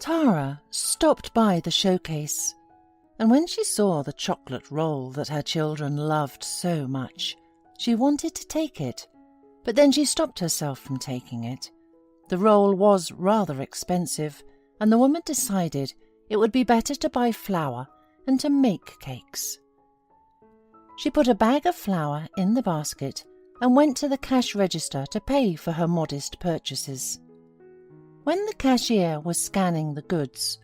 Tara stopped by the showcase, and when she saw the chocolate roll that her children loved so much, she wanted to take it, but then she stopped herself from taking it. The roll was rather expensive, and the woman decided it would be better to buy flour and to make cakes. She put a bag of flour in the basket and went to the cash register to pay for her modest purchases. When the cashier was scanning the goods,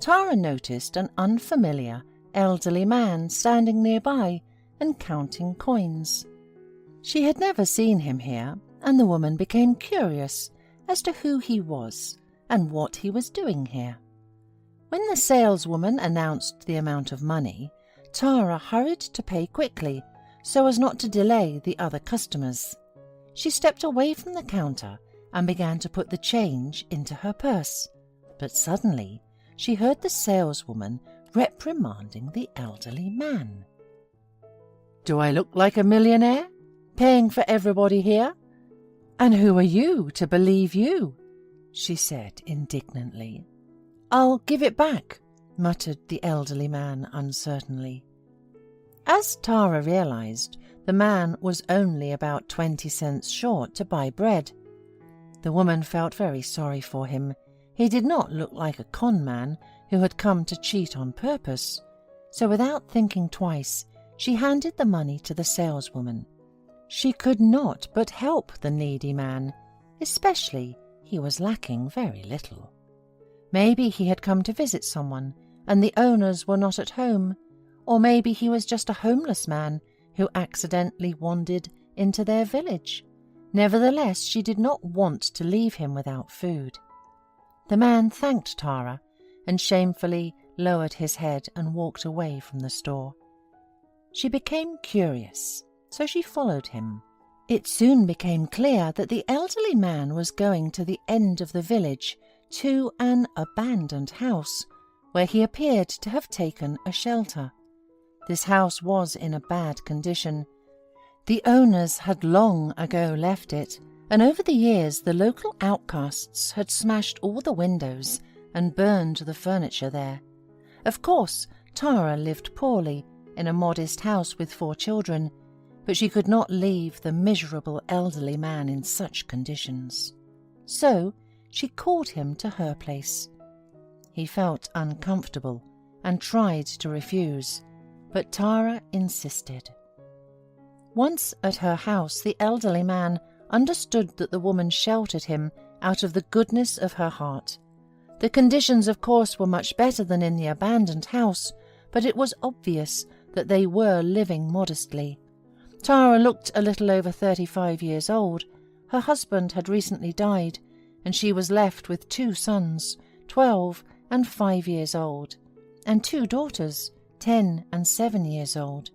Tara noticed an unfamiliar, elderly man standing nearby and counting coins. She had never seen him here, and the woman became curious as to who he was and what he was doing here. When the saleswoman announced the amount of money, Tara hurried to pay quickly so as not to delay the other customers. She stepped away from the counter and began to put the change into her purse, but suddenly she heard the saleswoman reprimanding the elderly man. "Do I look like a millionaire, paying for everybody here? And who are you to believe you?" she said indignantly. "I'll give it back," muttered the elderly man uncertainly. As Tara realized, the man was only about 20 cents short to buy bread. The woman felt very sorry for him. He did not look like a con man who had come to cheat on purpose. So without thinking twice, she handed the money to the saleswoman. She could not but help the needy man, especially he was lacking very little. Maybe he had come to visit someone, and the owners were not at home, or maybe he was just a homeless man who accidentally wandered into their village. Nevertheless, she did not want to leave him without food. The man thanked Tara and shamefully lowered his head and walked away from the store. She became curious, so she followed him. It soon became clear that the elderly man was going to the end of the village, to an abandoned house, where he appeared to have taken a shelter. This house was in a bad condition. The owners had long ago left it, and over the years the local outcasts had smashed all the windows and burned the furniture there. Of course, Tara lived poorly in a modest house with 4 children, but she could not leave the miserable elderly man in such conditions. So she called him to her place. He felt uncomfortable and tried to refuse, but Tara insisted. Once at her house, the elderly man understood that the woman sheltered him out of the goodness of her heart. The conditions, of course, were much better than in the abandoned house, but it was obvious that they were living modestly. Tara looked a little over 35 years old. Her husband had recently died, and she was left with 2 sons, 12 and 5 years old, and 2 daughters, 10 and 7 years old.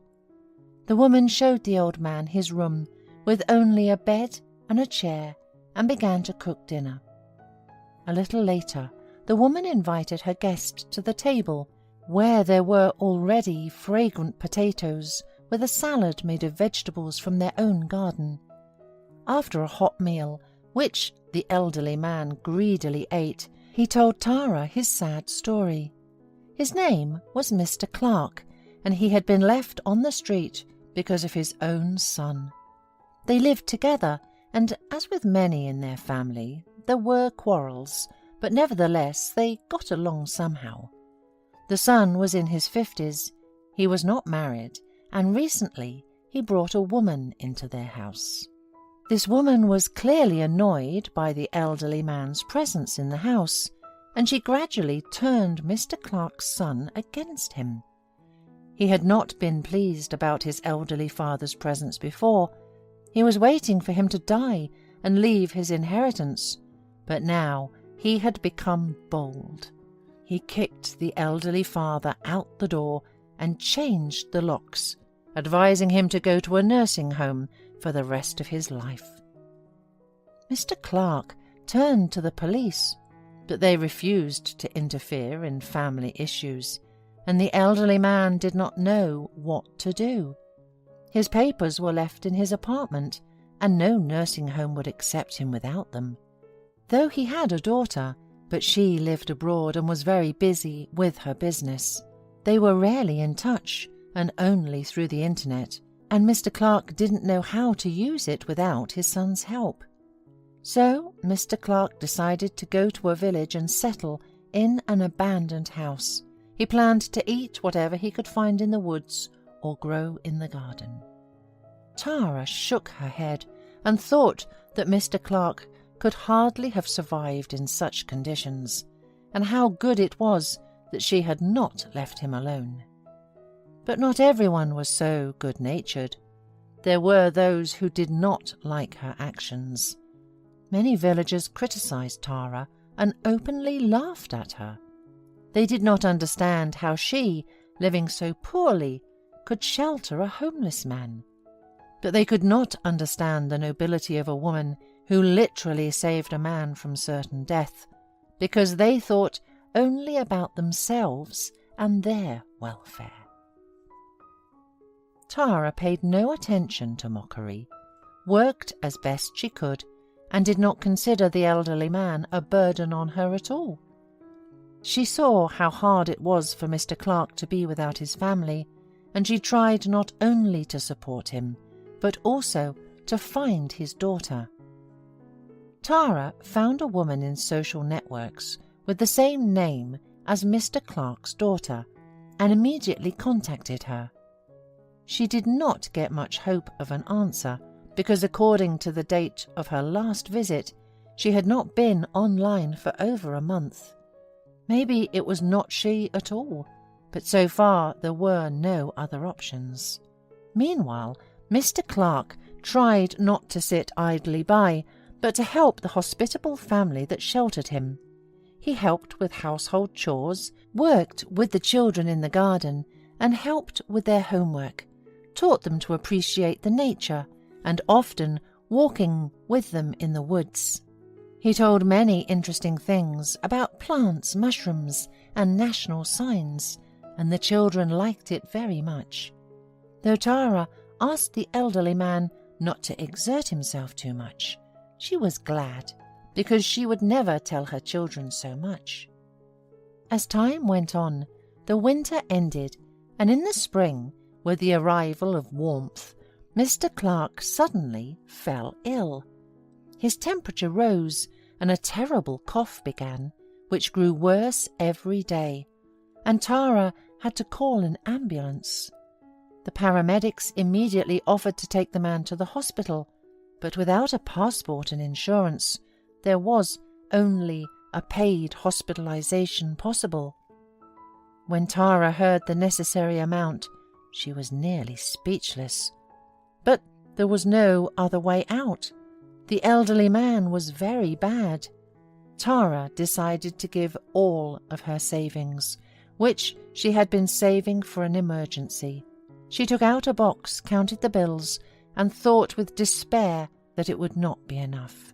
The woman showed the old man his room with only a bed and a chair and began to cook dinner. A little later, the woman invited her guest to the table, where there were already fragrant potatoes with a salad made of vegetables from their own garden. After a hot meal, which the elderly man greedily ate, he told Tara his sad story. His name was Mr. Clark, and he had been left on the street because of his own son. They lived together, and as with many in their family, there were quarrels, but nevertheless they got along somehow. The son was in his 50s, he was not married, and recently he brought a woman into their house. This woman was clearly annoyed by the elderly man's presence in the house, and she gradually turned Mr. Clark's son against him. He had not been pleased about his elderly father's presence before. He was waiting for him to die and leave his inheritance, but now he had become bold. He kicked the elderly father out the door and changed the locks, advising him to go to a nursing home for the rest of his life. Mr. Clark turned to the police, but they refused to interfere in family issues, and the elderly man did not know what to do. His papers were left in his apartment, and no nursing home would accept him without them. Though he had a daughter, but she lived abroad and was very busy with her business. They were rarely in touch, and only through the internet, and Mr. Clark didn't know how to use it without his son's help. So Mr. Clark decided to go to a village and settle in an abandoned house. He planned to eat whatever he could find in the woods or grow in the garden. Tara shook her head and thought that Mr. Clark could hardly have survived in such conditions, and how good it was that she had not left him alone. But not everyone was so good-natured. There were those who did not like her actions. Many villagers criticized Tara and openly laughed at her. They did not understand how she, living so poorly, could shelter a homeless man. But they could not understand the nobility of a woman who literally saved a man from certain death, because they thought only about themselves and their welfare. Tara paid no attention to mockery, worked as best she could, and did not consider the elderly man a burden on her at all. She saw how hard it was for Mr. Clark to be without his family, and she tried not only to support him, but also to find his daughter. Tara found a woman in social networks with the same name as Mr. Clark's daughter and immediately contacted her. She did not get much hope of an answer because, according to the date of her last visit, she had not been online for over a month. Maybe it was not she at all, but so far there were no other options. Meanwhile, Mr. Clark tried not to sit idly by, but to help the hospitable family that sheltered him. He helped with household chores, worked with the children in the garden, and helped with their homework, taught them to appreciate the nature, and often walking with them in the woods. He told many interesting things about plants, mushrooms, and national signs, and the children liked it very much. Though Tara asked the elderly man not to exert himself too much, she was glad, because she would never tell her children so much. As time went on, the winter ended, and in the spring, with the arrival of warmth, Mr. Clark suddenly fell ill. His temperature rose, and a terrible cough began, which grew worse every day, and Tara had to call an ambulance. The paramedics immediately offered to take the man to the hospital, but without a passport and insurance, there was only a paid hospitalization possible. When Tara heard the necessary amount, she was nearly speechless. But there was no other way out. The elderly man was very bad. Tara decided to give all of her savings, which she had been saving for an emergency. She took out a box, counted the bills, and thought with despair that it would not be enough.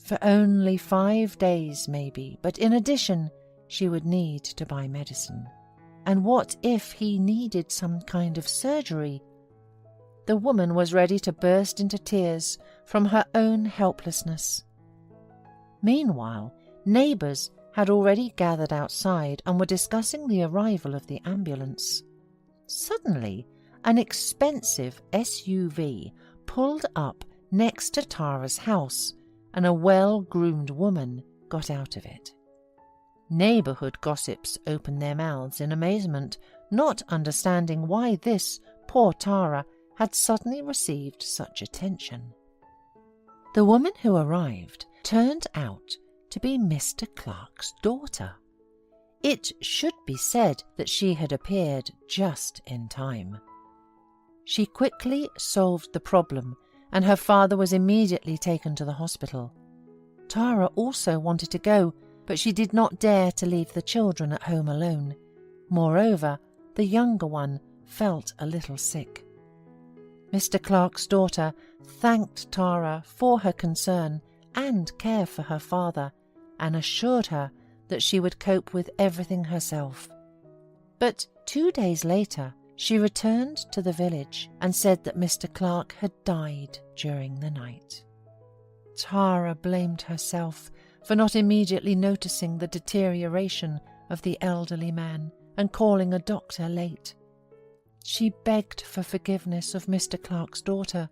For only 5 days, maybe, but in addition, she would need to buy medicine. And what if he needed some kind of surgery? The woman was ready to burst into tears from her own helplessness. Meanwhile, neighbours had already gathered outside and were discussing the arrival of the ambulance. Suddenly, an expensive SUV pulled up next to Tara's house, and a well-groomed woman got out of it. Neighbourhood gossips opened their mouths in amazement, not understanding why this poor Tara had suddenly received such attention. The woman who arrived turned out to be Mr. Clark's daughter. It should be said that she had appeared just in time. She quickly solved the problem, and her father was immediately taken to the hospital. Tara also wanted to go, but she did not dare to leave the children at home alone. Moreover, the younger one felt a little sick. Mr. Clark's daughter thanked Tara for her concern and care for her father, and assured her that she would cope with everything herself. But 2 days later, she returned to the village and said that Mr. Clark had died during the night. Tara blamed herself for not immediately noticing the deterioration of the elderly man and calling a doctor late. She begged for forgiveness of Mr. Clark's daughter,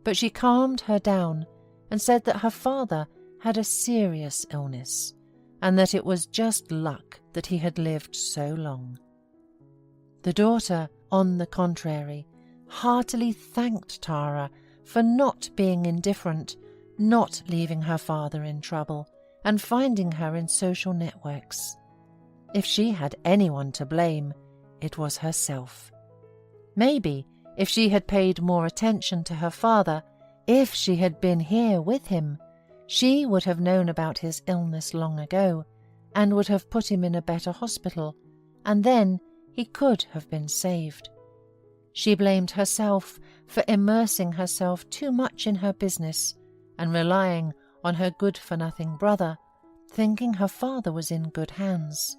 but she calmed her down and said that her father had a serious illness and that it was just luck that he had lived so long. The daughter, on the contrary, heartily thanked Tara for not being indifferent, not leaving her father in trouble, and finding her in social networks. If she had anyone to blame, it was herself. Maybe if she had paid more attention to her father, if she had been here with him, she would have known about his illness long ago and would have put him in a better hospital, and then he could have been saved. She blamed herself for immersing herself too much in her business and relying on her good-for-nothing brother, thinking her father was in good hands.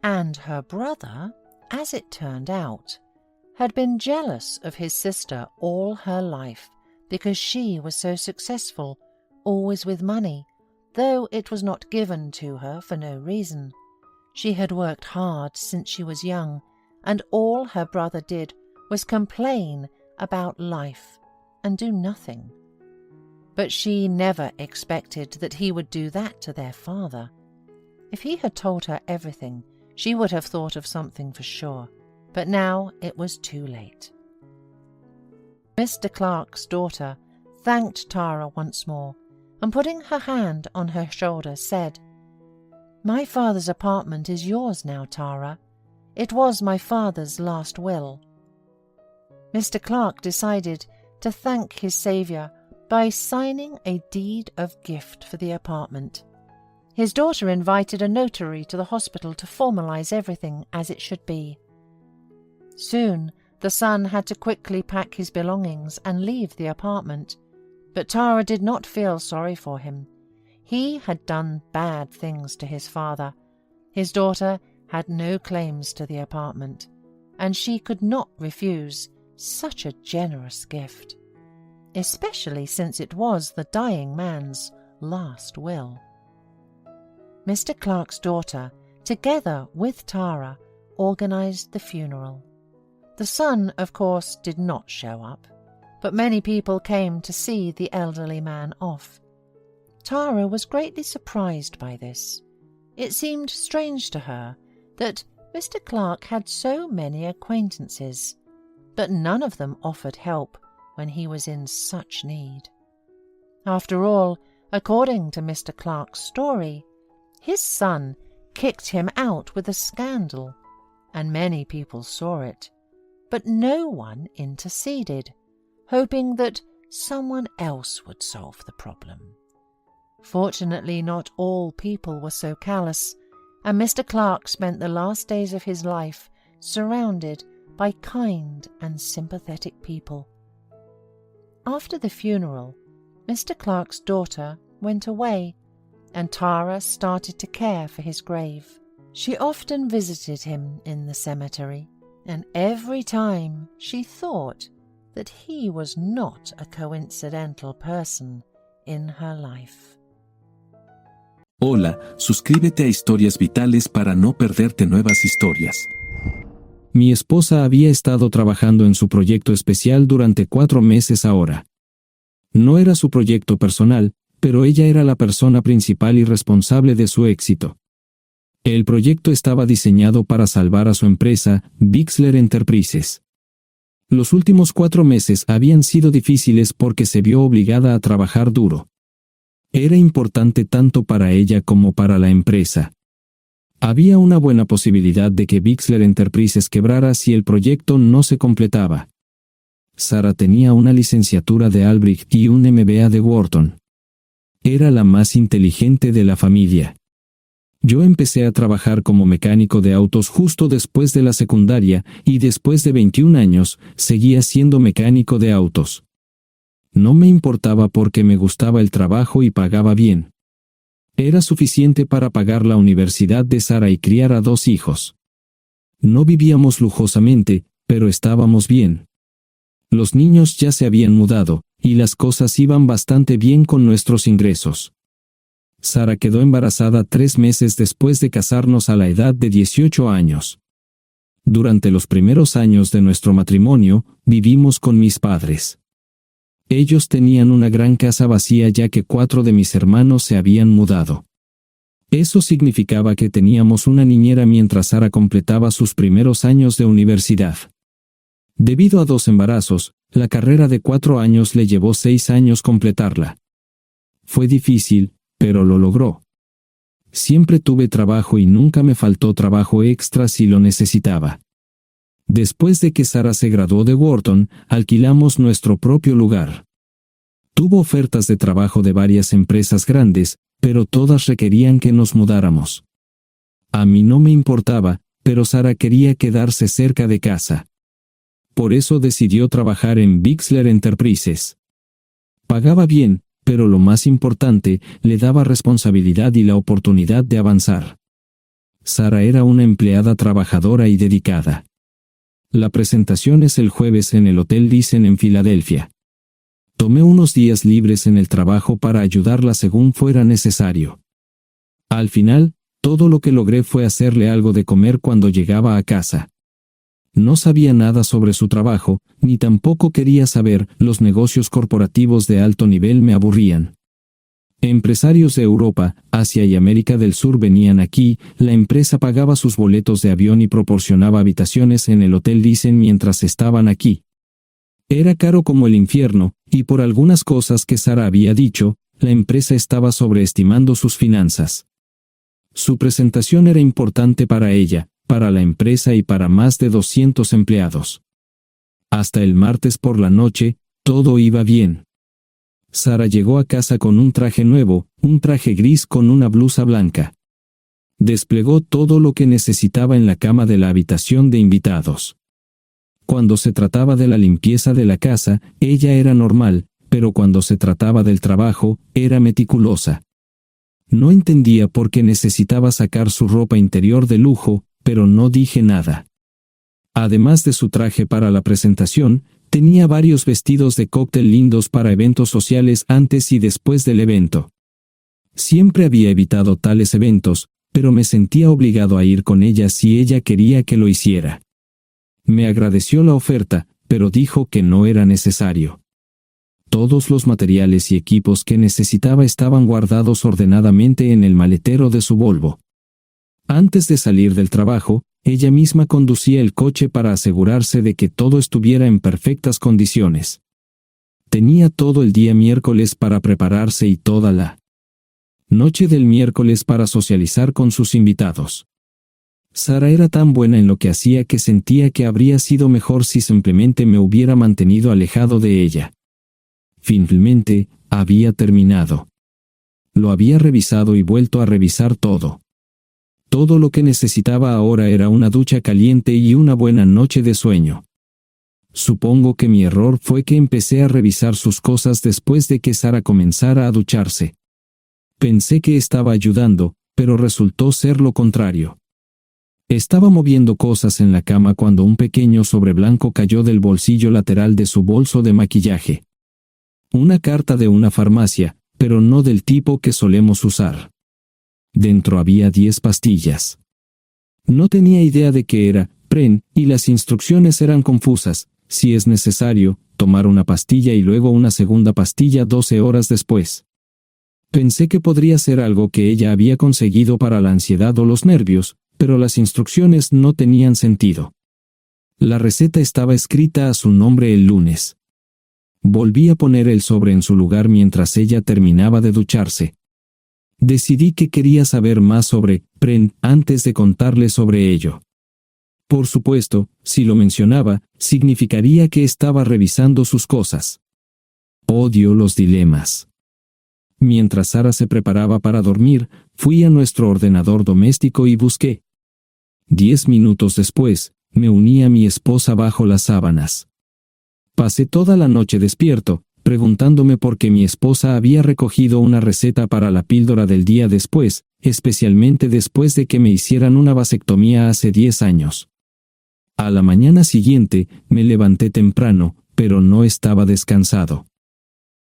And her brother, as it turned out, had been jealous of his sister all her life because she was so successful, always with money, though it was not given to her for no reason. She had worked hard since she was young, and all her brother did was complain about life and do nothing. But she never expected that he would do that to their father. If he had told her everything, she would have thought of something for sure, but now it was too late. Mr. Clark's daughter thanked Tara once more, and putting her hand on her shoulder said, "My father's apartment is yours now, Tara. It was my father's last will." Mr. Clark decided to thank his saviour by signing a deed of gift for the apartment. His daughter invited a notary to the hospital to formalize everything as it should be. Soon the son had to quickly pack his belongings and leave the apartment, but Tara did not feel sorry for him. He had done bad things to his father. His daughter had no claims to the apartment, and she could not refuse such a generous gift, especially since it was the dying man's last will. Mr. Clark's daughter, together with Tara, organized the funeral. The son, of course, did not show up, but many people came to see the elderly man off. Tara was greatly surprised by this. It seemed strange to her that Mr. Clark had so many acquaintances, but none of them offered help when he was in such need. After all, according to Mr. Clark's story, his son kicked him out with a scandal, and many people saw it, but no one interceded, hoping that someone else would solve the problem. Fortunately, not all people were so callous, and Mr. Clark spent the last days of his life surrounded by kind and sympathetic people. After the funeral, Mr. Clark's daughter went away, and Tara started to care for his grave. She often visited him in the cemetery, and every time she thought that he was not a coincidental person in her life. Hola, suscríbete a Historias Vitales para no perderte nuevas historias. Mi esposa había estado trabajando en su proyecto especial durante 4 meses ahora. No era su proyecto personal, pero ella era la persona principal y responsable de su éxito. El proyecto estaba diseñado para salvar a su empresa, Bixler Enterprises. Los últimos 4 meses habían sido difíciles porque se vio obligada a trabajar duro. Era importante tanto para ella como para la empresa. Había una buena posibilidad de que Bixler Enterprises quebrara si el proyecto no se completaba. Sara tenía una licenciatura de Albrecht y un MBA de Wharton. Era la más inteligente de la familia. Yo empecé a trabajar como mecánico de autos justo después de la secundaria y después de 21 años seguía siendo mecánico de autos. No me importaba porque me gustaba el trabajo y pagaba bien. Era suficiente para pagar la universidad de Sara y criar a 2 hijos. No vivíamos lujosamente, pero estábamos bien. Los niños ya se habían mudado, y las cosas iban bastante bien con nuestros ingresos. Sara quedó embarazada 3 meses después de casarnos a la edad de 18 años. Durante los primeros años de nuestro matrimonio, vivimos con mis padres. Ellos tenían una gran casa vacía ya que 4 de mis hermanos se habían mudado. Eso significaba que teníamos una niñera mientras Sara completaba sus primeros años de universidad. Debido a 2 embarazos, la carrera de 4 años le llevó 6 años completarla. Fue difícil, pero lo logró. Siempre tuve trabajo y nunca me faltó trabajo extra si lo necesitaba. Después de que Sara se graduó de Wharton, alquilamos nuestro propio lugar. Tuvo ofertas de trabajo de varias empresas grandes, pero todas requerían que nos mudáramos. A mí no me importaba, pero Sara quería quedarse cerca de casa. Por eso decidió trabajar en Bixler Enterprises. Pagaba bien, pero lo más importante, le daba responsabilidad y la oportunidad de avanzar. Sara era una empleada trabajadora y dedicada. La presentación es el jueves en el Hotel Dicen en Filadelfia. Tomé unos días libres en el trabajo para ayudarla según fuera necesario. Al final, todo lo que logré fue hacerle algo de comer cuando llegaba a casa. No sabía nada sobre su trabajo, ni tampoco quería saber, los negocios corporativos de alto nivel me aburrían. Empresarios de Europa, Asia y América del Sur venían aquí, la empresa pagaba sus boletos de avión y proporcionaba habitaciones en el Hotel Dicen mientras estaban aquí. Era caro como el infierno, y por algunas cosas que Sara había dicho, la empresa estaba sobreestimando sus finanzas. Su presentación era importante para ella, para la empresa y para más de 200 empleados. Hasta el martes por la noche, todo iba bien. Sara llegó a casa con un traje nuevo, un traje gris con una blusa blanca. Desplegó todo lo que necesitaba en la cama de la habitación de invitados. Cuando se trataba de la limpieza de la casa, ella era normal, pero cuando se trataba del trabajo, era meticulosa. No entendía por qué necesitaba sacar su ropa interior de lujo, pero no dije nada. Además de su traje para la presentación, tenía varios vestidos de cóctel lindos para eventos sociales antes y después del evento. Siempre había evitado tales eventos, pero me sentía obligado a ir con ella si ella quería que lo hiciera. Me agradeció la oferta, pero dijo que no era necesario. Todos los materiales y equipos que necesitaba estaban guardados ordenadamente en el maletero de su Volvo. Antes de salir del trabajo, ella misma conducía el coche para asegurarse de que todo estuviera en perfectas condiciones. Tenía todo el día miércoles para prepararse y toda la noche del miércoles para socializar con sus invitados. Sara era tan buena en lo que hacía que sentía que habría sido mejor si simplemente me hubiera mantenido alejado de ella. Finalmente, había terminado. Lo había revisado y vuelto a revisar todo. Todo lo que necesitaba ahora era una ducha caliente y una buena noche de sueño. Supongo que mi error fue que empecé a revisar sus cosas después de que Sara comenzara a ducharse. Pensé que estaba ayudando, pero resultó ser lo contrario. Estaba moviendo cosas en la cama cuando un pequeño sobre blanco cayó del bolsillo lateral de su bolso de maquillaje. Una carta de una farmacia, pero no del tipo que solemos usar. Dentro había 10 pastillas. No tenía idea de qué era, Pren, y las instrucciones eran confusas. Si es necesario, tomar una pastilla y luego una segunda pastilla 12 horas después. Pensé que podría ser algo que ella había conseguido para la ansiedad o los nervios, pero las instrucciones no tenían sentido. La receta estaba escrita a su nombre el lunes. Volví a poner el sobre en su lugar mientras ella terminaba de ducharse. Decidí que quería saber más sobre Pren antes de contarle sobre ello. Por supuesto, si lo mencionaba, significaría que estaba revisando sus cosas. Odio los dilemas. Mientras Sara se preparaba para dormir, fui a nuestro ordenador doméstico y busqué. 10 minutos después, me uní a mi esposa bajo las sábanas. Pasé toda la noche despierto, preguntándome por qué mi esposa había recogido una receta para la píldora del día después, especialmente después de que me hicieran una vasectomía hace 10 años. A la mañana siguiente, me levanté temprano, pero no estaba descansado.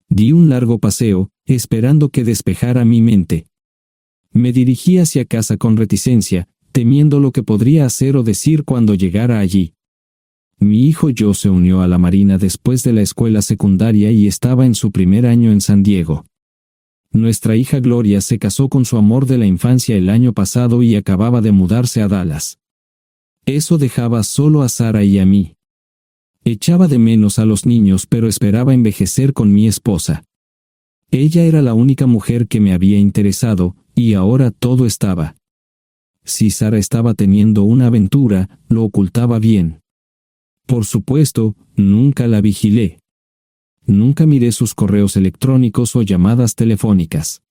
Di un largo paseo, esperando que despejara mi mente. Me dirigí hacia casa con reticencia, temiendo lo que podría hacer o decir cuando llegara allí. Mi hijo Joe se unió a la Marina después de la escuela secundaria y estaba en su primer año en San Diego. Nuestra hija Gloria se casó con su amor de la infancia el año pasado y acababa de mudarse a Dallas. Eso dejaba solo a Sara y a mí. Echaba de menos a los niños, pero esperaba envejecer con mi esposa. Ella era la única mujer que me había interesado, y ahora todo estaba. Si Sara estaba teniendo una aventura, lo ocultaba bien. Por supuesto, nunca la vigilé. Nunca miré sus correos electrónicos o llamadas telefónicas.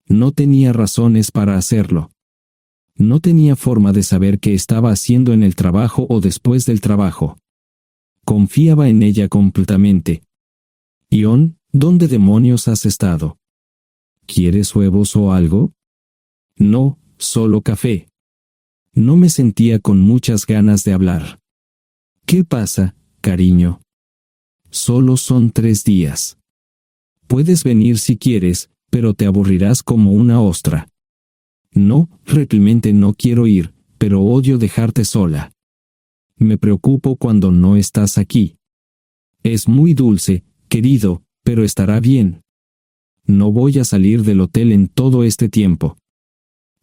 No tenía razones para hacerlo. No tenía forma de saber qué estaba haciendo en el trabajo o después del trabajo. Confiaba en ella completamente. Ion, ¿dónde demonios has estado? ¿Quieres huevos o algo? No, solo café. No me sentía con muchas ganas de hablar. ¿Qué pasa, cariño? Solo son 3 días. Puedes venir si quieres, pero te aburrirás como una ostra. No, realmente no quiero ir, pero odio dejarte sola. Me preocupo cuando no estás aquí. Es muy dulce, querido, pero estará bien. No voy a salir del hotel en todo este tiempo.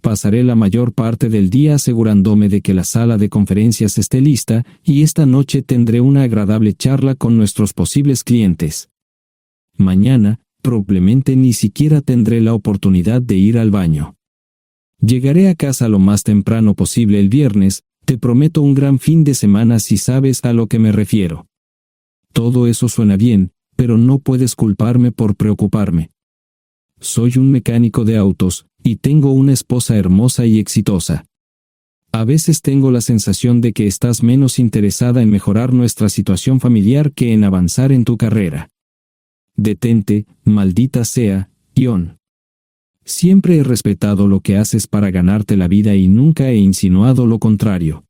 Pasaré la mayor parte del día asegurándome de que la sala de conferencias esté lista, y esta noche tendré una agradable charla con nuestros posibles clientes. Mañana, probablemente ni siquiera tendré la oportunidad de ir al baño. Llegaré a casa lo más temprano posible el viernes, te prometo un gran fin de semana si sabes a lo que me refiero. Todo eso suena bien, pero no puedes culparme por preocuparme. Soy un mecánico de autos, y tengo una esposa hermosa y exitosa. A veces tengo la sensación de que estás menos interesada en mejorar nuestra situación familiar que en avanzar en tu carrera. Detente, maldita sea, Ion. Siempre he respetado lo que haces para ganarte la vida y nunca he insinuado lo contrario.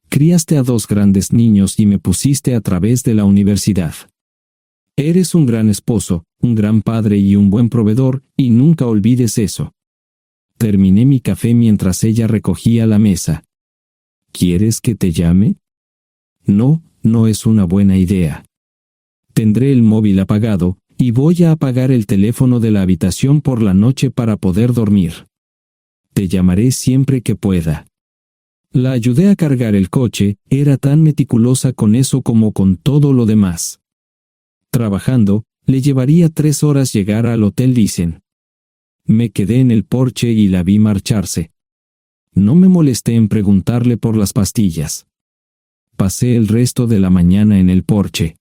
Criaste a 2 grandes niños y me pusiste a través de la universidad. Eres un gran esposo, un gran padre y un buen proveedor, y nunca olvides eso. Terminé mi café mientras ella recogía la mesa. ¿Quieres que te llame? No, no es una buena idea. Tendré el móvil apagado, y voy a apagar el teléfono de la habitación por la noche para poder dormir. Te llamaré siempre que pueda. La ayudé a cargar el coche, era tan meticulosa con eso como con todo lo demás. Trabajando, le llevaría 3 horas llegar al Hotel Lysen. Me quedé en el porche y la vi marcharse. No me molesté en preguntarle por las pastillas. Pasé el resto de la mañana en el porche.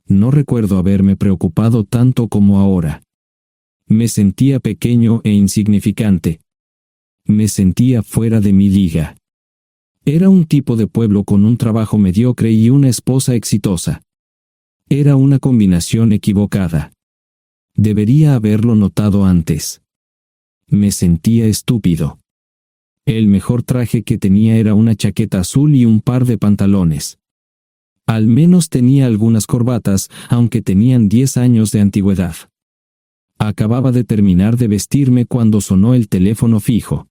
No recuerdo haberme preocupado tanto como ahora. Me sentía pequeño e insignificante. Me sentía fuera de mi liga. Era un tipo de pueblo con un trabajo mediocre y una esposa exitosa. Era una combinación equivocada. Debería haberlo notado antes. Me sentía estúpido. El mejor traje que tenía era una chaqueta azul y un par de pantalones. Al menos tenía algunas corbatas, aunque tenían 10 años de antigüedad. Acababa de terminar de vestirme cuando sonó el teléfono fijo.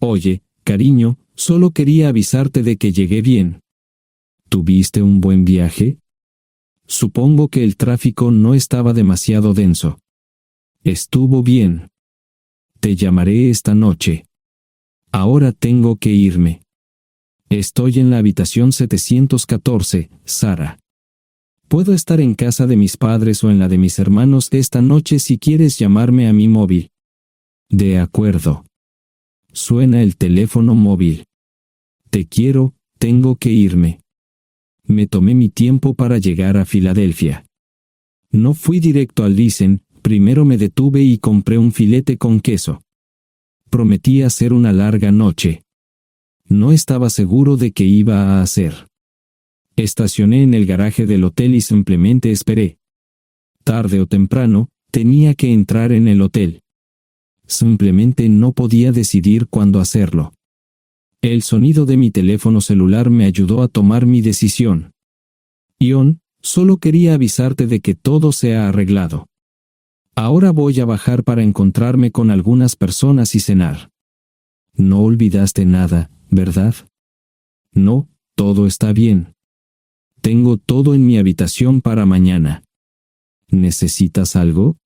Oye, cariño, solo quería avisarte de que llegué bien. ¿Tuviste un buen viaje? Supongo que el tráfico no estaba demasiado denso. Estuvo bien. Te llamaré esta noche. Ahora tengo que irme. Estoy en la habitación 714, Sara. Puedo estar en casa de mis padres o en la de mis hermanos esta noche si quieres llamarme a mi móvil. De acuerdo. Suena el teléfono móvil. Te quiero, tengo que irme. Me tomé mi tiempo para llegar a Filadelfia. No fui directo al Lysen, primero me detuve y compré un filete con queso. Prometí hacer una larga noche. No estaba seguro de qué iba a hacer. Estacioné en el garaje del hotel y simplemente esperé. Tarde o temprano, tenía que entrar en el hotel. Simplemente no podía decidir cuándo hacerlo. El sonido de mi teléfono celular me ayudó a tomar mi decisión. Ion, solo quería avisarte de que todo se ha arreglado. Ahora voy a bajar para encontrarme con algunas personas y cenar. No olvidaste nada, ¿verdad? No, todo está bien. Tengo todo en mi habitación para mañana. ¿Necesitas algo?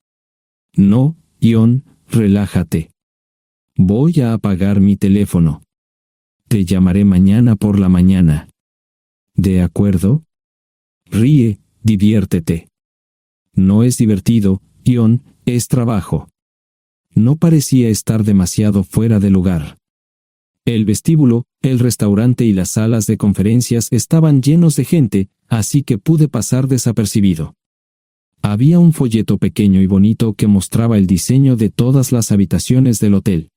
No, Ion, relájate. Voy a apagar mi teléfono. Te llamaré mañana por la mañana. ¿De acuerdo? Ríe, diviértete. No es divertido, Ion, es trabajo. No parecía estar demasiado fuera de lugar. El vestíbulo, el restaurante y las salas de conferencias estaban llenos de gente, así que pude pasar desapercibido. Había un folleto pequeño y bonito que mostraba el diseño de todas las habitaciones del hotel.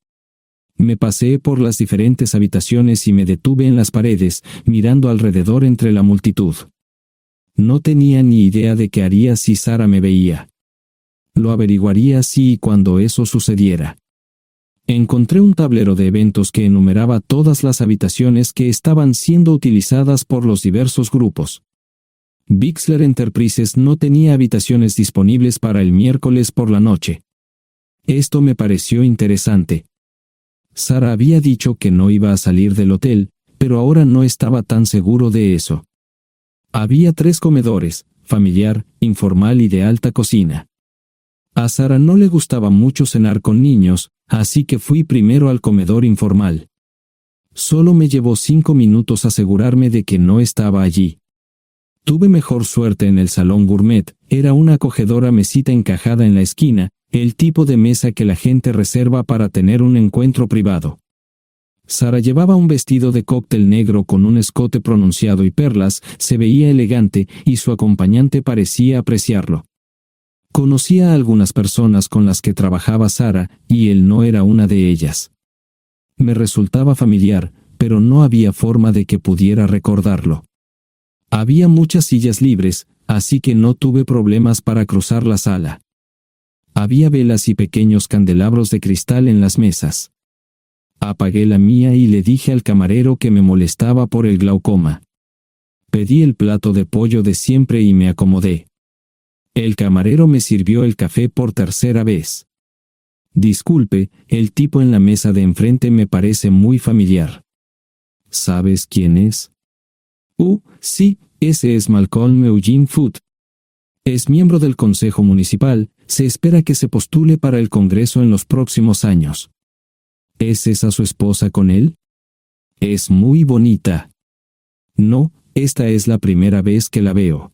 Me paseé por las diferentes habitaciones y me detuve en las paredes, mirando alrededor entre la multitud. No tenía ni idea de qué haría si Sara me veía. Lo averiguaría si y cuando eso sucediera. Encontré un tablero de eventos que enumeraba todas las habitaciones que estaban siendo utilizadas por los diversos grupos. Bixler Enterprises no tenía habitaciones disponibles para el miércoles por la noche. Esto me pareció interesante. Sara había dicho que no iba a salir del hotel, pero ahora no estaba tan seguro de eso. Había 3 comedores, familiar, informal y de alta cocina. A Sara no le gustaba mucho cenar con niños, así que fui primero al comedor informal. Solo me llevó 5 minutos asegurarme de que no estaba allí. Tuve mejor suerte en el salón gourmet, era una acogedora mesita encajada en la esquina, el tipo de mesa que la gente reserva para tener un encuentro privado. Sara llevaba un vestido de cóctel negro con un escote pronunciado y perlas, se veía elegante y su acompañante parecía apreciarlo. Conocía a algunas personas con las que trabajaba Sara, y él no era una de ellas. Me resultaba familiar, pero no había forma de que pudiera recordarlo. Había muchas sillas libres, así que no tuve problemas para cruzar la sala. Había velas y pequeños candelabros de cristal en las mesas. Apagué la mía y le dije al camarero que me molestaba por el glaucoma. Pedí el plato de pollo de siempre y me acomodé. El camarero me sirvió el café por tercera vez. Disculpe, el tipo en la mesa de enfrente me parece muy familiar. ¿Sabes quién es? Sí, ese es Malcolm Eugene Foote. Es miembro del Consejo Municipal, se espera que se postule para el Congreso en los próximos años. ¿Es esa su esposa con él? Es muy bonita. No, esta es la primera vez que la veo.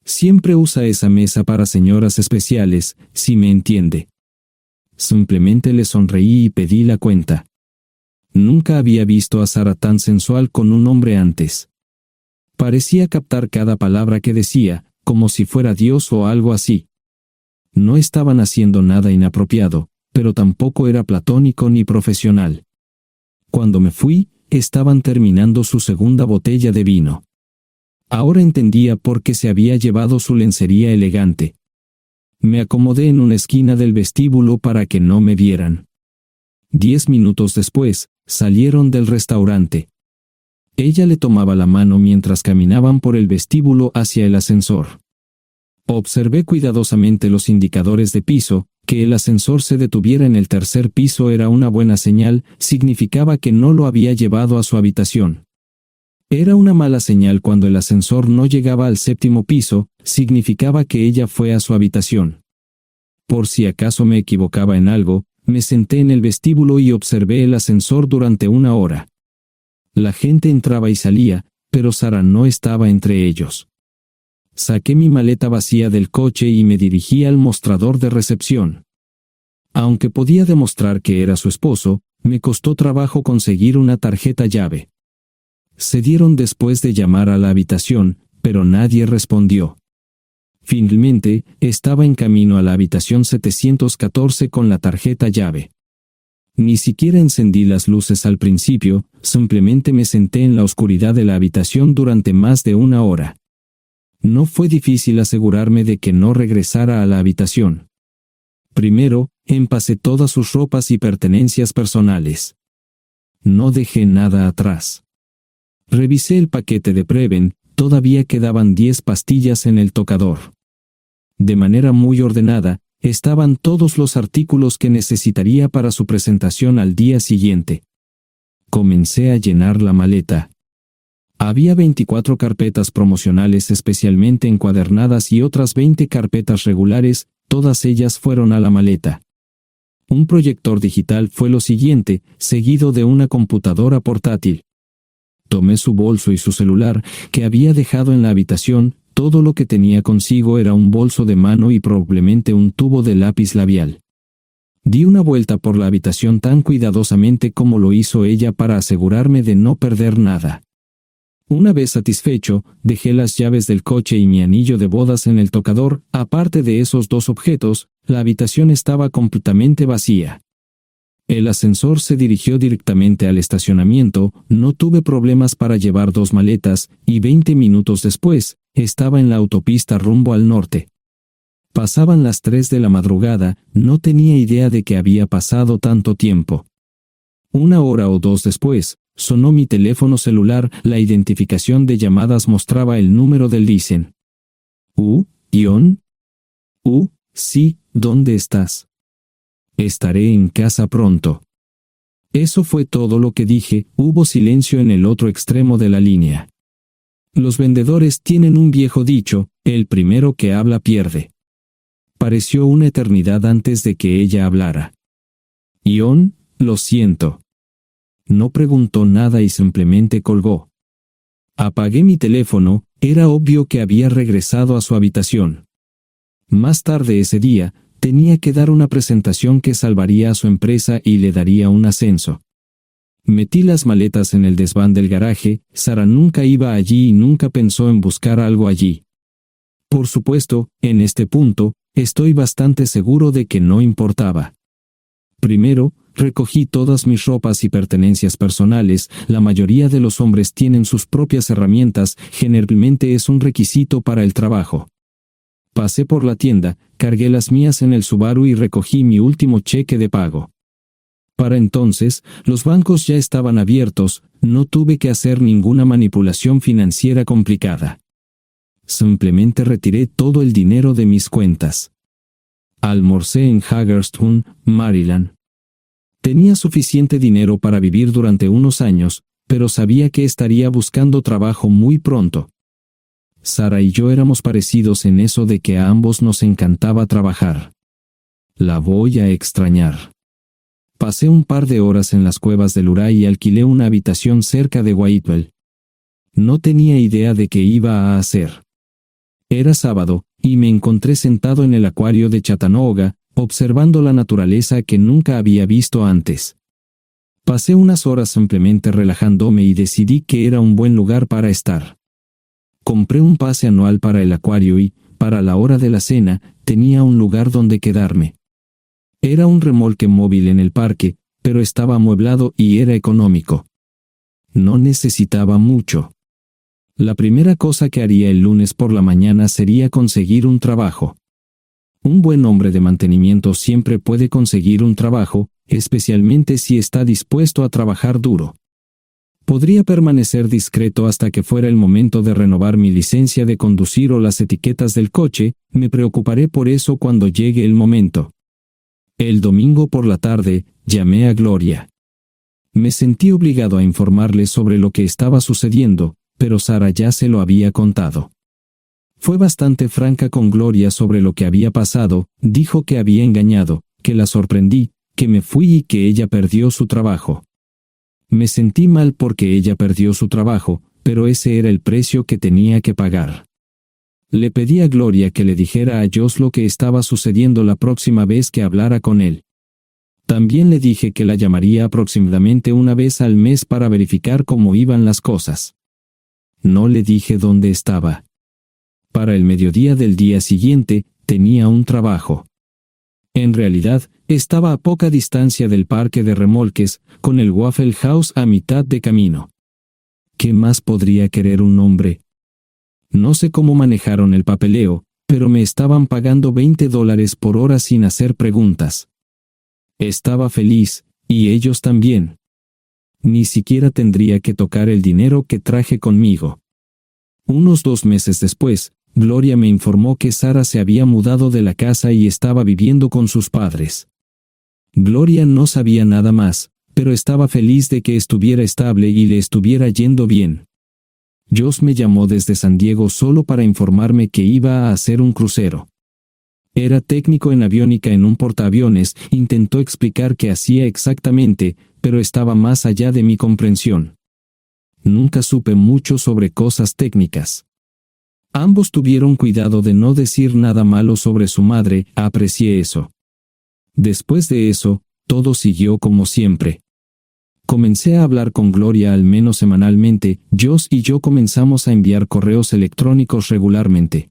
Siempre usa esa mesa para señoras especiales, si me entiende. Simplemente le sonreí y pedí la cuenta. Nunca había visto a Sara tan sensual con un hombre antes. Parecía captar cada palabra que decía, como si fuera Dios o algo así. No estaban haciendo nada inapropiado, pero tampoco era platónico ni profesional. Cuando me fui, estaban terminando su segunda botella de vino. Ahora entendía por qué se había llevado su lencería elegante. Me acomodé en una esquina del vestíbulo para que no me vieran. 10 minutos después, salieron del restaurante. Ella le tomaba la mano mientras caminaban por el vestíbulo hacia el ascensor. Observé cuidadosamente los indicadores de piso. Que el ascensor se detuviera en el tercer piso era una buena señal, significaba que no lo había llevado a su habitación. Era una mala señal cuando el ascensor no llegaba al 7º piso, significaba que ella fue a su habitación. Por si acaso me equivocaba en algo, me senté en el vestíbulo y observé el ascensor durante 1 hora. La gente entraba y salía, pero Sara no estaba entre ellos. Saqué mi maleta vacía del coche y me dirigí al mostrador de recepción. Aunque podía demostrar que era su esposo, me costó trabajo conseguir una tarjeta llave. Se dieron después de llamar a la habitación, pero nadie respondió. Finalmente, estaba en camino a la habitación 714 con la tarjeta llave. Ni siquiera encendí las luces al principio, simplemente me senté en la oscuridad de la habitación durante más de 1 hora. No fue difícil asegurarme de que no regresara a la habitación. Primero, empacé todas sus ropas y pertenencias personales. No dejé nada atrás. Revisé el paquete de Preven, todavía quedaban 10 pastillas en el tocador. De manera muy ordenada, estaban todos los artículos que necesitaría para su presentación al día siguiente. Comencé a llenar la maleta. Había 24 carpetas promocionales especialmente encuadernadas y otras 20 carpetas regulares, todas ellas fueron a la maleta. Un proyector digital fue lo siguiente, seguido de una computadora portátil. Tomé su bolso y su celular, que había dejado en la habitación. Todo lo que tenía consigo era un bolso de mano y probablemente un tubo de lápiz labial. Di una vuelta por la habitación tan cuidadosamente como lo hizo ella para asegurarme de no perder nada. Una vez satisfecho, dejé las llaves del coche y mi anillo de bodas en el tocador. Aparte de esos dos objetos, la habitación estaba completamente vacía. El ascensor se dirigió directamente al estacionamiento, no tuve problemas para llevar 2 maletas, y 20 minutos después, estaba en la autopista rumbo al norte. Pasaban las 3 de la madrugada, no tenía idea de que había pasado tanto tiempo. 1 hora o 2 después, sonó mi teléfono celular, la identificación de llamadas mostraba el número del Listen. ¿Ion? Sí, ¿dónde estás? Estaré en casa pronto. Eso fue todo lo que dije. Hubo silencio en el otro extremo de la línea. Los vendedores tienen un viejo dicho, el primero que habla pierde. Pareció una eternidad antes de que ella hablara. Ion, lo siento. No preguntó nada y simplemente colgó. Apagué mi teléfono, era obvio que había regresado a su habitación. Más tarde ese día, tenía que dar una presentación que salvaría a su empresa y le daría un ascenso. Metí las maletas en el desván del garaje. Sara nunca iba allí y nunca pensó en buscar algo allí. Por supuesto, en este punto, estoy bastante seguro de que no importaba. Primero, recogí todas mis ropas y pertenencias personales. La mayoría de los hombres tienen sus propias herramientas, generalmente es un requisito para el trabajo. Pasé por la tienda, cargué las mías en el Subaru y recogí mi último cheque de pago. Para entonces, los bancos ya estaban abiertos, no tuve que hacer ninguna manipulación financiera complicada. Simplemente retiré todo el dinero de mis cuentas. Almorcé en Hagerstown, Maryland. Tenía suficiente dinero para vivir durante unos años, pero sabía que estaría buscando trabajo muy pronto. Sara y yo éramos parecidos en eso de que a ambos nos encantaba trabajar. La voy a extrañar. Pasé un par de horas en las cuevas del Uray y alquilé una habitación cerca de Whitewell. No tenía idea de qué iba a hacer. Era sábado, y me encontré sentado en el acuario de Chattanooga, observando la naturaleza que nunca había visto antes. Pasé unas horas simplemente relajándome y decidí que era un buen lugar para estar. Compré un pase anual para el acuario y, para la hora de la cena, tenía un lugar donde quedarme. Era un remolque móvil en el parque, pero estaba amueblado y era económico. No necesitaba mucho. La primera cosa que haría el lunes por la mañana sería conseguir un trabajo. Un buen hombre de mantenimiento siempre puede conseguir un trabajo, especialmente si está dispuesto a trabajar duro. Podría permanecer discreto hasta que fuera el momento de renovar mi licencia de conducir o las etiquetas del coche. Me preocuparé por eso cuando llegue el momento. El domingo por la tarde, llamé a Gloria. Me sentí obligado a informarle sobre lo que estaba sucediendo, pero Sara ya se lo había contado. Fue bastante franca con Gloria sobre lo que había pasado. Dijo que había engañado, que la sorprendí, que me fui y que ella perdió su trabajo. Me sentí mal porque ella perdió su trabajo, pero ese era el precio que tenía que pagar. Le pedí a Gloria que le dijera a Josh lo que estaba sucediendo la próxima vez que hablara con él. También le dije que la llamaría aproximadamente una vez al mes para verificar cómo iban las cosas. No le dije dónde estaba. Para el mediodía del día siguiente, tenía un trabajo. En realidad, estaba a poca distancia del parque de remolques, con el Waffle House a mitad de camino. ¿Qué más podría querer un hombre? No sé cómo manejaron el papeleo, pero me estaban pagando $20 por hora sin hacer preguntas. Estaba feliz, y ellos también. Ni siquiera tendría que tocar el dinero que traje conmigo. Unos 2 meses después, Gloria me informó que Sara se había mudado de la casa y estaba viviendo con sus padres. Gloria no sabía nada más, pero estaba feliz de que estuviera estable y le estuviera yendo bien. Josh me llamó desde San Diego solo para informarme que iba a hacer un crucero. Era técnico en aviónica en un portaaviones, intentó explicar qué hacía exactamente, pero estaba más allá de mi comprensión. Nunca supe mucho sobre cosas técnicas. Ambos tuvieron cuidado de no decir nada malo sobre su madre, aprecié eso. Después de eso, todo siguió como siempre. Comencé a hablar con Gloria al menos semanalmente, Josh y yo comenzamos a enviar correos electrónicos regularmente.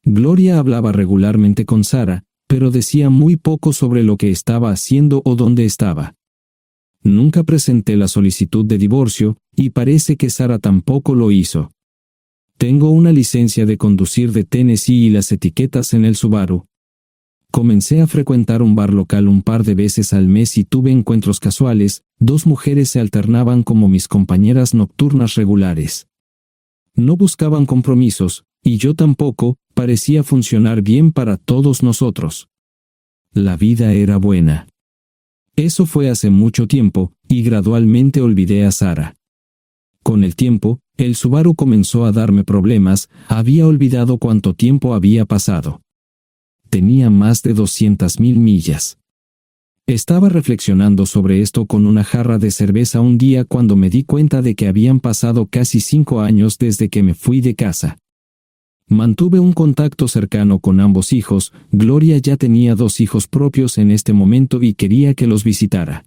Gloria hablaba regularmente con Sara, pero decía muy poco sobre lo que estaba haciendo o dónde estaba. Nunca presenté la solicitud de divorcio, y parece que Sara tampoco lo hizo. Tengo una licencia de conducir de Tennessee y las etiquetas en el Subaru. Comencé a frecuentar un bar local un par de veces al mes y tuve encuentros casuales, 2 mujeres se alternaban como mis compañeras nocturnas regulares. No buscaban compromisos, y yo tampoco, parecía funcionar bien para todos nosotros. La vida era buena. Eso fue hace mucho tiempo, y gradualmente olvidé a Sara. Con el tiempo, el Subaru comenzó a darme problemas, había olvidado cuánto tiempo había pasado. Tenía más de 200,000 millas. Estaba reflexionando sobre esto con una jarra de cerveza un día cuando me di cuenta de que habían pasado casi 5 años desde que me fui de casa. Mantuve un contacto cercano con ambos hijos, Gloria ya tenía 2 hijos propios en este momento y quería que los visitara.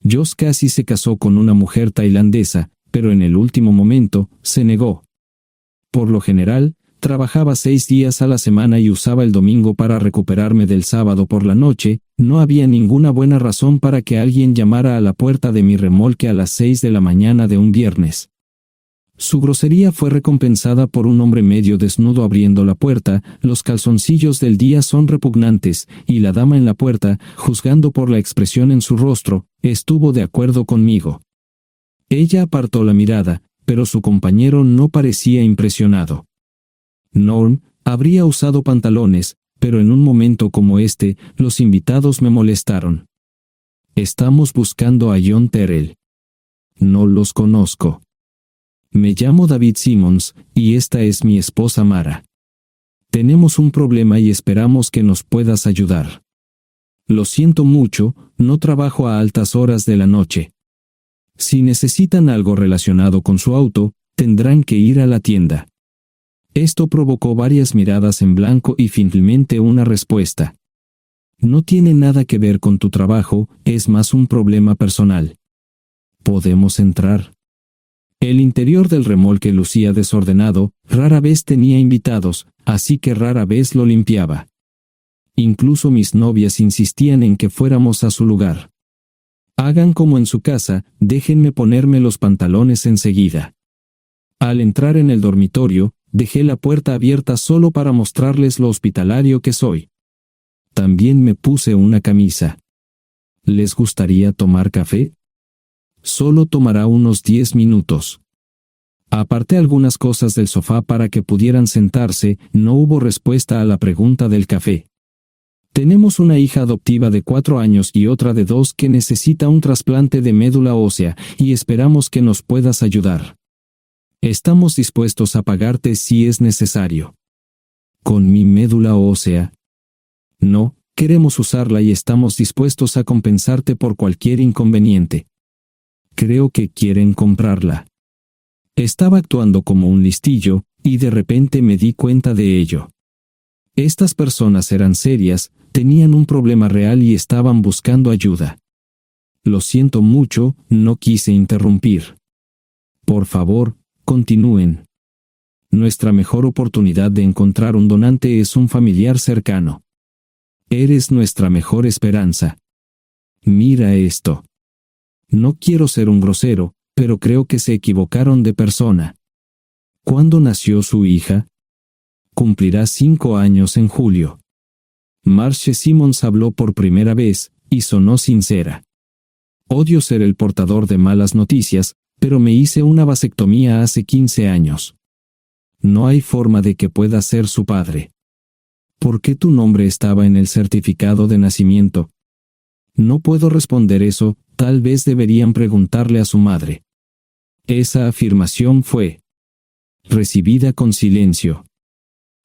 Josh casi se casó con una mujer tailandesa, pero en el último momento, se negó. Por lo general, trabajaba 6 días a la semana y usaba el domingo para recuperarme del sábado por la noche, no había ninguna buena razón para que alguien llamara a la puerta de mi remolque a las 6 de la mañana de un viernes. Su grosería fue recompensada por un hombre medio desnudo abriendo la puerta, los calzoncillos del día son repugnantes, y la dama en la puerta, juzgando por la expresión en su rostro, estuvo de acuerdo conmigo. Ella apartó la mirada, pero su compañero no parecía impresionado. Norm habría usado pantalones, pero en un momento como este, los invitados me molestaron. Estamos buscando a John Terrell. No los conozco. Me llamo David Simmons, y esta es mi esposa Mara. Tenemos un problema y esperamos que nos puedas ayudar. Lo siento mucho, no trabajo a altas horas de la noche. Si necesitan algo relacionado con su auto, tendrán que ir a la tienda. Esto provocó varias miradas en blanco y finalmente una respuesta. No tiene nada que ver con tu trabajo, es más un problema personal. ¿Podemos entrar? El interior del remolque lucía desordenado, rara vez tenía invitados, así que rara vez lo limpiaba. Incluso mis novias insistían en que fuéramos a su lugar. Hagan como en su casa, déjenme ponerme los pantalones enseguida. Al entrar en el dormitorio, dejé la puerta abierta solo para mostrarles lo hospitalario que soy. También me puse una camisa. ¿Les gustaría tomar café? Solo tomará unos 10 minutos. Aparté algunas cosas del sofá para que pudieran sentarse, no hubo respuesta a la pregunta del café. Tenemos una hija adoptiva de 4 años y otra de 2 que necesita un trasplante de médula ósea, y esperamos que nos puedas ayudar. Estamos dispuestos a pagarte si es necesario. ¿Con mi médula ósea? No, queremos usarla y estamos dispuestos a compensarte por cualquier inconveniente. Creo que quieren comprarla. Estaba actuando como un listillo, y de repente me di cuenta de ello. Estas personas eran serias, tenían un problema real y estaban buscando ayuda. Lo siento mucho, no quise interrumpir. Por favor, continúen. Nuestra mejor oportunidad de encontrar un donante es un familiar cercano. Eres nuestra mejor esperanza. Mira esto. No quiero ser un grosero, pero creo que se equivocaron de persona. ¿Cuándo nació su hija? Cumplirá 5 años en julio. Marche Simmons habló por primera vez, y sonó sincera. Odio ser el portador de malas noticias, pero me hice una vasectomía hace 15 años. No hay forma de que pueda ser su padre. ¿Por qué tu nombre estaba en el certificado de nacimiento? No puedo responder eso, tal vez deberían preguntarle a su madre. Esa afirmación fue recibida con silencio.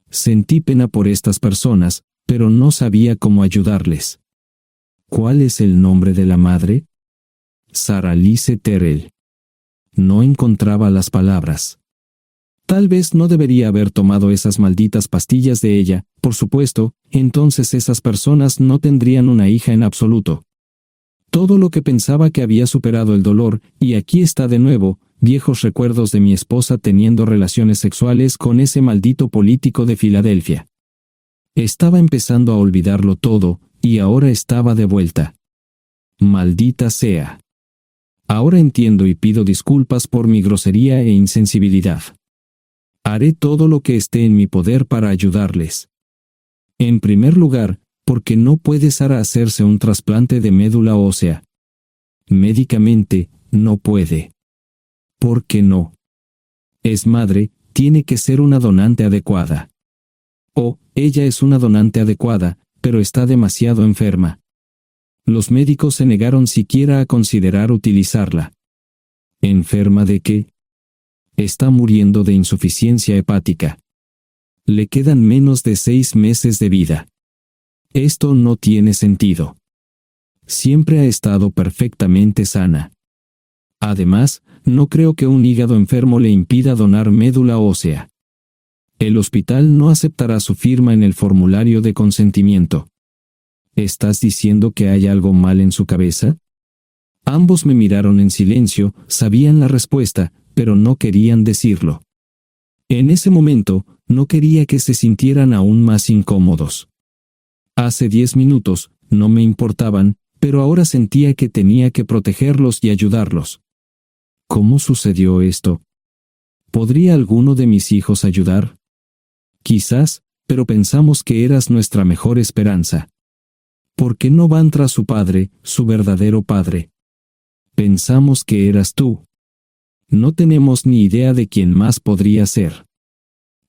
Sentí pena por estas personas, pero no sabía cómo ayudarles. ¿Cuál es el nombre de la madre? Sarah Lise Terrell. No encontraba las palabras. Tal vez no debería haber tomado esas malditas pastillas de ella, por supuesto, entonces esas personas no tendrían una hija en absoluto. Todo lo que pensaba que había superado el dolor, y aquí está de nuevo, viejos recuerdos de mi esposa teniendo relaciones sexuales con ese maldito político de Filadelfia. Estaba empezando a olvidarlo todo, y ahora estaba de vuelta. Maldita sea. Ahora entiendo y pido disculpas por mi grosería e insensibilidad. Haré todo lo que esté en mi poder para ayudarles. En primer lugar, porque no puede Sara hacerse un trasplante de médula ósea. Médicamente, no puede. ¿Por qué no? Es madre, tiene que ser una donante adecuada. Ella es una donante adecuada, pero está demasiado enferma. Los médicos se negaron siquiera a considerar utilizarla. ¿Enferma de qué? Está muriendo de insuficiencia hepática. Le quedan menos de 6 meses de vida. Esto no tiene sentido. Siempre ha estado perfectamente sana. Además, no creo que un hígado enfermo le impida donar médula ósea. El hospital no aceptará su firma en el formulario de consentimiento. ¿Estás diciendo que hay algo mal en su cabeza? Ambos me miraron en silencio, sabían la respuesta, pero no querían decirlo. En ese momento, no quería que se sintieran aún más incómodos. Hace 10 minutos, no me importaban, pero ahora sentía que tenía que protegerlos y ayudarlos. ¿Cómo sucedió esto? ¿Podría alguno de mis hijos ayudar? Quizás, pero pensamos que eras nuestra mejor esperanza. ¿Por qué no van tras su padre, su verdadero padre? Pensamos que eras tú. No tenemos ni idea de quién más podría ser.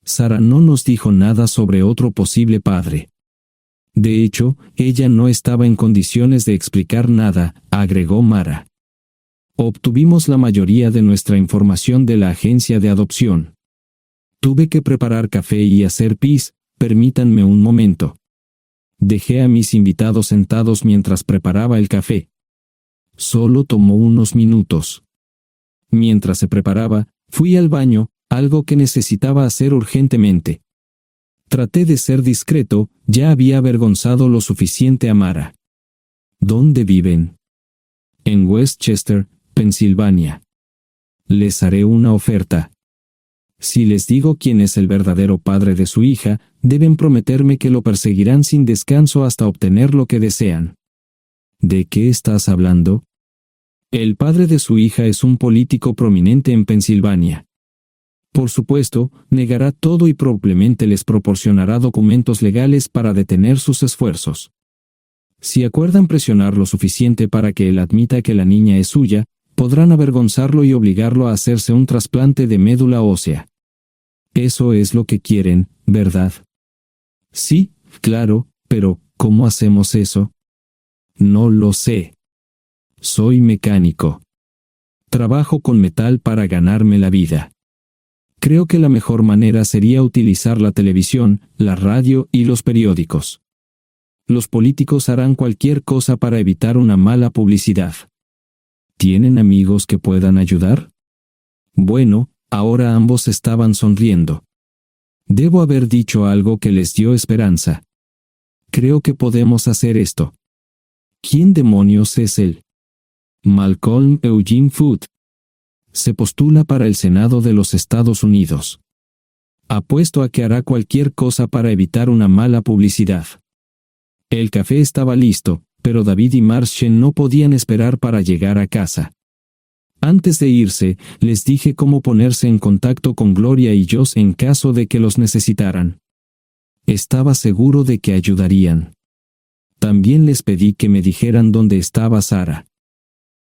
Sara no nos dijo nada sobre otro posible padre. De hecho, ella no estaba en condiciones de explicar nada, agregó Mara. Obtuvimos la mayoría de nuestra información de la agencia de adopción. Tuve que preparar café y hacer pis, permítanme un momento. Dejé a mis invitados sentados mientras preparaba el café. Solo tomó unos minutos. Mientras se preparaba, fui al baño, algo que necesitaba hacer urgentemente. Traté de ser discreto, ya había avergonzado lo suficiente a Mara. ¿Dónde viven? En Westchester, Pensilvania. Les haré una oferta. Si les digo quién es el verdadero padre de su hija, deben prometerme que lo perseguirán sin descanso hasta obtener lo que desean. ¿De qué estás hablando? El padre de su hija es un político prominente en Pensilvania. Por supuesto, negará todo y probablemente les proporcionará documentos legales para detener sus esfuerzos. Si acuerdan presionar lo suficiente para que él admita que la niña es suya, podrán avergonzarlo y obligarlo a hacerse un trasplante de médula ósea. Eso es lo que quieren, ¿verdad? Sí, claro, pero ¿cómo hacemos eso? No lo sé. Soy mecánico. Trabajo con metal para ganarme la vida. Creo que la mejor manera sería utilizar la televisión, la radio y los periódicos. Los políticos harán cualquier cosa para evitar una mala publicidad. ¿Tienen amigos que puedan ayudar? Bueno, ahora ambos estaban sonriendo. Debo haber dicho algo que les dio esperanza. Creo que podemos hacer esto. ¿Quién demonios es él? Malcolm Eugene Foote. Se postula para el Senado de los Estados Unidos. Apuesto a que hará cualquier cosa para evitar una mala publicidad. El café estaba listo, pero David y Marchen no podían esperar para llegar a casa. Antes de irse, les dije cómo ponerse en contacto con Gloria y Josh en caso de que los necesitaran. Estaba seguro de que ayudarían. También les pedí que me dijeran dónde estaba Sara.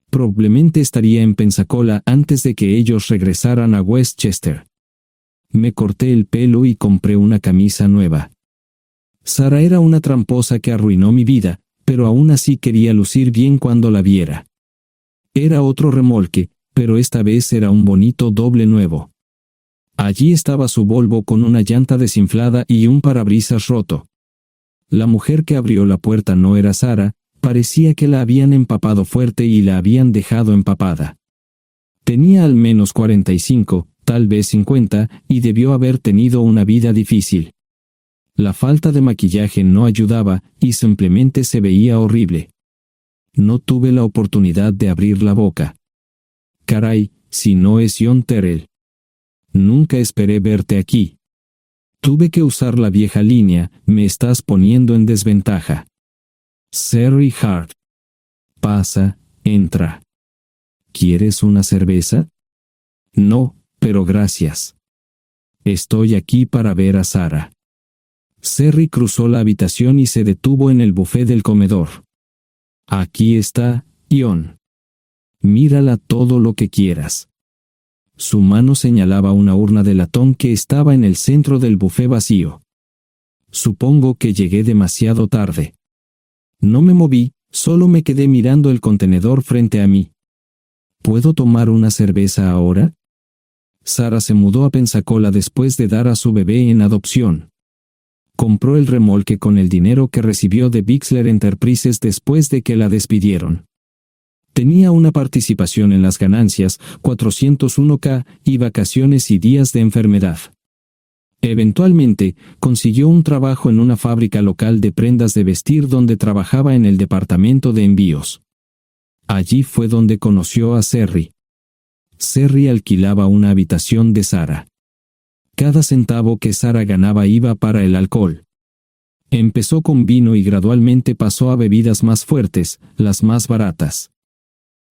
Probablemente estaría en Pensacola antes de que ellos regresaran a Westchester. Me corté el pelo y compré una camisa nueva. Sara era una tramposa que arruinó mi vida, pero aún así quería lucir bien cuando la viera. Era otro remolque, pero esta vez era un bonito doble nuevo. Allí estaba su Volvo con una llanta desinflada y un parabrisas roto. La mujer que abrió la puerta no era Sara, parecía que la habían empapado fuerte y la habían dejado empapada. Tenía al menos 45, tal vez 50, y debió haber tenido una vida difícil. La falta de maquillaje no ayudaba, y simplemente se veía horrible. No tuve la oportunidad de abrir la boca. Caray, si no es John Terrell. Nunca esperé verte aquí. Tuve que usar la vieja línea, me estás poniendo en desventaja. Sherry Hart. Pasa, entra. ¿Quieres una cerveza? No, pero gracias. Estoy aquí para ver a Sara. Sherry cruzó la habitación y se detuvo en el buffet del comedor. Aquí está, John. Mírala todo lo que quieras. Su mano señalaba una urna de latón que estaba en el centro del buffet vacío. Supongo que llegué demasiado tarde. No me moví, solo me quedé mirando el contenedor frente a mí. ¿Puedo tomar una cerveza ahora? Sara se mudó a Pensacola después de dar a su bebé en adopción. Compró el remolque con el dinero que recibió de Bixler Enterprises después de que la despidieron. Tenía una participación en las ganancias, 401k, y vacaciones y días de enfermedad. Eventualmente, consiguió un trabajo en una fábrica local de prendas de vestir donde trabajaba en el departamento de envíos. Allí fue donde conoció a Sherry. Sherry alquilaba una habitación de Sara. Cada centavo que Sara ganaba iba para el alcohol. Empezó con vino y gradualmente pasó a bebidas más fuertes, las más baratas.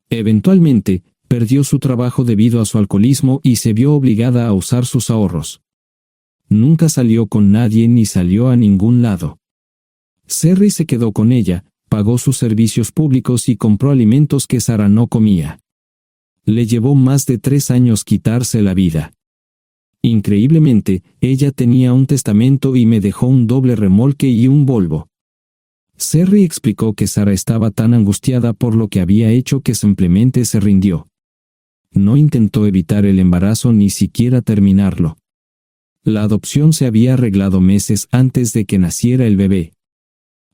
Eventualmente, perdió su trabajo debido a su alcoholismo y se vio obligada a usar sus ahorros. Nunca salió con nadie ni salió a ningún lado. Sherry se quedó con ella, pagó sus servicios públicos y compró alimentos que Sara no comía. Le llevó más de 3 años quitarse la vida. Increíblemente, ella tenía un testamento y me dejó un doble remolque y un Volvo. Sherry explicó que Sara estaba tan angustiada por lo que había hecho que simplemente se rindió. No intentó evitar el embarazo ni siquiera terminarlo. La adopción se había arreglado meses antes de que naciera el bebé.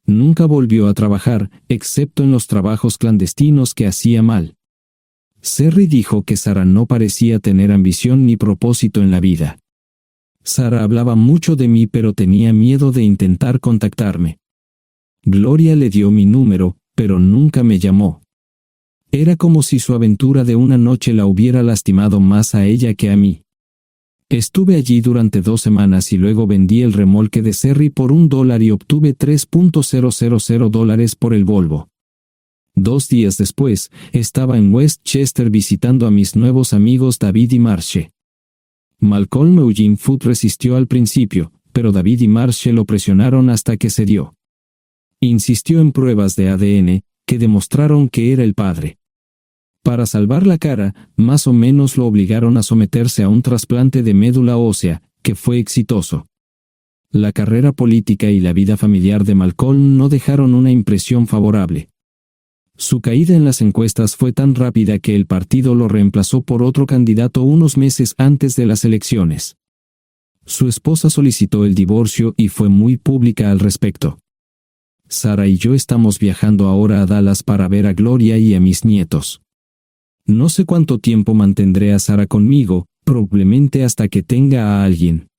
Nunca volvió a trabajar, excepto en los trabajos clandestinos que hacía mal. Sherry dijo que Sara no parecía tener ambición ni propósito en la vida. Sara hablaba mucho de mí pero tenía miedo de intentar contactarme. Gloria le dio mi número, pero nunca me llamó. Era como si su aventura de una noche la hubiera lastimado más a ella que a mí. Estuve allí durante 2 semanas y luego vendí el remolque de Sherry por $1 y obtuve $3,000 por el Volvo. 2 días después, estaba en Westchester visitando a mis nuevos amigos David y Marche. Malcolm Eugene Foote resistió al principio, pero David y Marche lo presionaron hasta que cedió. Insistió en pruebas de ADN, que demostraron que era el padre. Para salvar la cara, más o menos lo obligaron a someterse a un trasplante de médula ósea, que fue exitoso. La carrera política y la vida familiar de Malcolm no dejaron una impresión favorable. Su caída en las encuestas fue tan rápida que el partido lo reemplazó por otro candidato unos meses antes de las elecciones. Su esposa solicitó el divorcio y fue muy pública al respecto. Sara y yo estamos viajando ahora a Dallas para ver a Gloria y a mis nietos. No sé cuánto tiempo mantendré a Sara conmigo, probablemente hasta que tenga a alguien.